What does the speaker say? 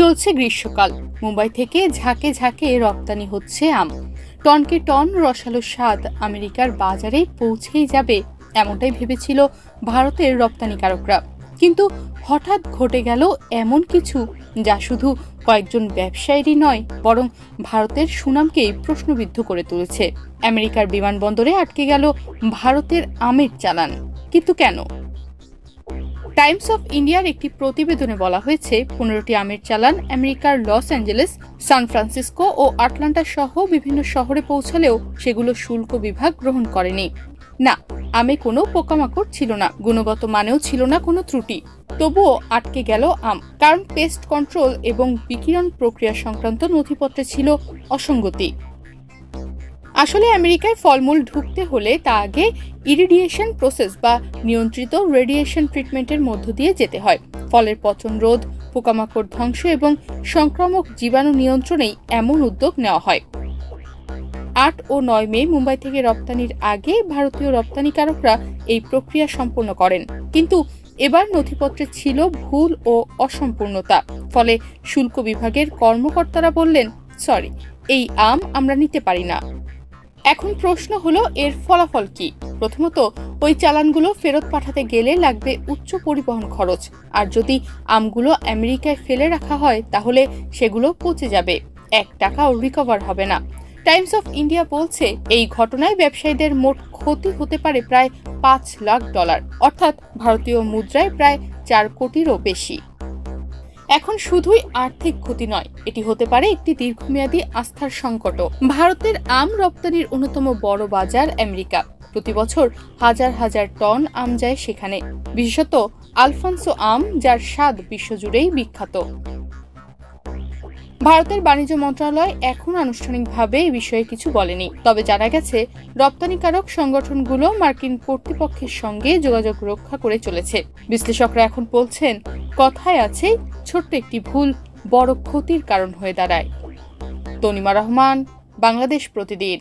চলছে গ্রীষ্মকাল, মুম্বাই থেকে ঝাঁকে ঝাঁকে রপ্তানি হচ্ছে আম। টনকে টন রসালো স্বাদ আমেরিকার বাজারে পৌঁছেই যাবে, এমনটাই ভেবেছিল ভারতের রপ্তানিকারকরা। কিন্তু হঠাৎ ঘটে গেল এমন কিছু যা শুধু কয়েকজন ব্যবসায়ীরই নয়, বরং ভারতের সুনামকেই প্রশ্নবিদ্ধ করে তুলেছে। আমেরিকার বিমানবন্দরে আটকে গেল ভারতের আমের চালান। কিন্তু কেন? টাইমস অফ ইন্ডিয়ার একটি প্রতিবেদনে বলা হয়েছে, 15টি আমের চালান আমেরিকার লস অ্যাঞ্জেলেস, সান ফ্রান্সিসকো ও আটলান্টা সহ বিভিন্ন শহরে পৌঁছালেও সেগুলো শুল্ক বিভাগ গ্রহণ করেনি। না, আমে কোনো পোকামাকড় ছিল না, গুণগত মানেও ছিল না কোনো ত্রুটি। তবুও আটকে গেল আম, কারণ পেস্ট কন্ট্রোল এবং বিকিরণ প্রক্রিয়া সংক্রান্ত নথিপত্রে ছিল অসঙ্গতি। আসলে আমেরিকায় ফলমূল ঢুকতে হলে তা আগে ইরিডিয়েশন প্রসেস বা নিয়ন্ত্রিত রেডিয়েশন ট্রিটমেন্টের মধ্য দিয়ে যেতে হয়। ফলের পচন রোধ, পোকামাকড় ধ্বংস এবং সংক্রামক জীবাণু নিয়ন্ত্রণেই এমন উদ্যোগ নেওয়া হয়। 8 ও 9 মে মুম্বাই থেকে রপ্তানির আগে ভারতীয় রপ্তানিকারকরা এই প্রক্রিয়া সম্পন্ন করেন, কিন্তু এবার নথিপত্রে ছিল ভুল ও অসম্পূর্ণতা। ফলে শুল্ক বিভাগের কর্মকর্তারা বললেন, সরি, এই আম আমরা নিতে পারি না। এখন প্রশ্ন হলো, এর ফলাফল কি? প্রথমত, ওই চালানগুলো ফেরত পাঠাতে গেলে লাগবে উচ্চ পরিবহন খরচ, আর যদি আমগুলো আমেরিকায় ফেলে রাখা হয় তাহলে সেগুলো পচে যাবে, 1 টাকাও রিকভার হবে না। টাইমস অফ ইন্ডিয়া বলছে, এই ঘটনায় ব্যবসায়ীদের মোট ক্ষতি হতে পারে প্রায় $5 লাখ, অর্থাৎ ভারতীয় মুদ্রায় প্রায় 4 কোটিরও বেশি। এখন শুধুই আর্থিক ক্ষতি নয়, এটি হতে পারে একটি দীর্ঘমেয়াদী আস্থার সংকটও। ভারতের আম রপ্তানির অন্যতম বড় বাজার আমেরিকা। প্রতি বছর হাজার হাজার টন আম যায় সেখানে, বিশেষত আলফানসো আম, যার স্বাদ বিশ্বজুড়েই বিখ্যাত। ভারতের বাণিজ্য মন্ত্রণালয় এখন আনুষ্ঠানিকভাবে এই বিষয়ে কিছু বলেনি, তবে জানা গেছে রপ্তানিকারক সংগঠনগুলো মার্কিন কর্তৃপক্ষের সঙ্গে যোগাযোগ রক্ষা করে চলেছে। বিশ্লেষকরা এখন বলছেন, কথায় আছে, ছোট্ট একটি ভুল বড় ক্ষতির কারণ হয়ে দাঁড়ায়। তনিমা রহমান, বাংলাদেশ প্রতিদিন।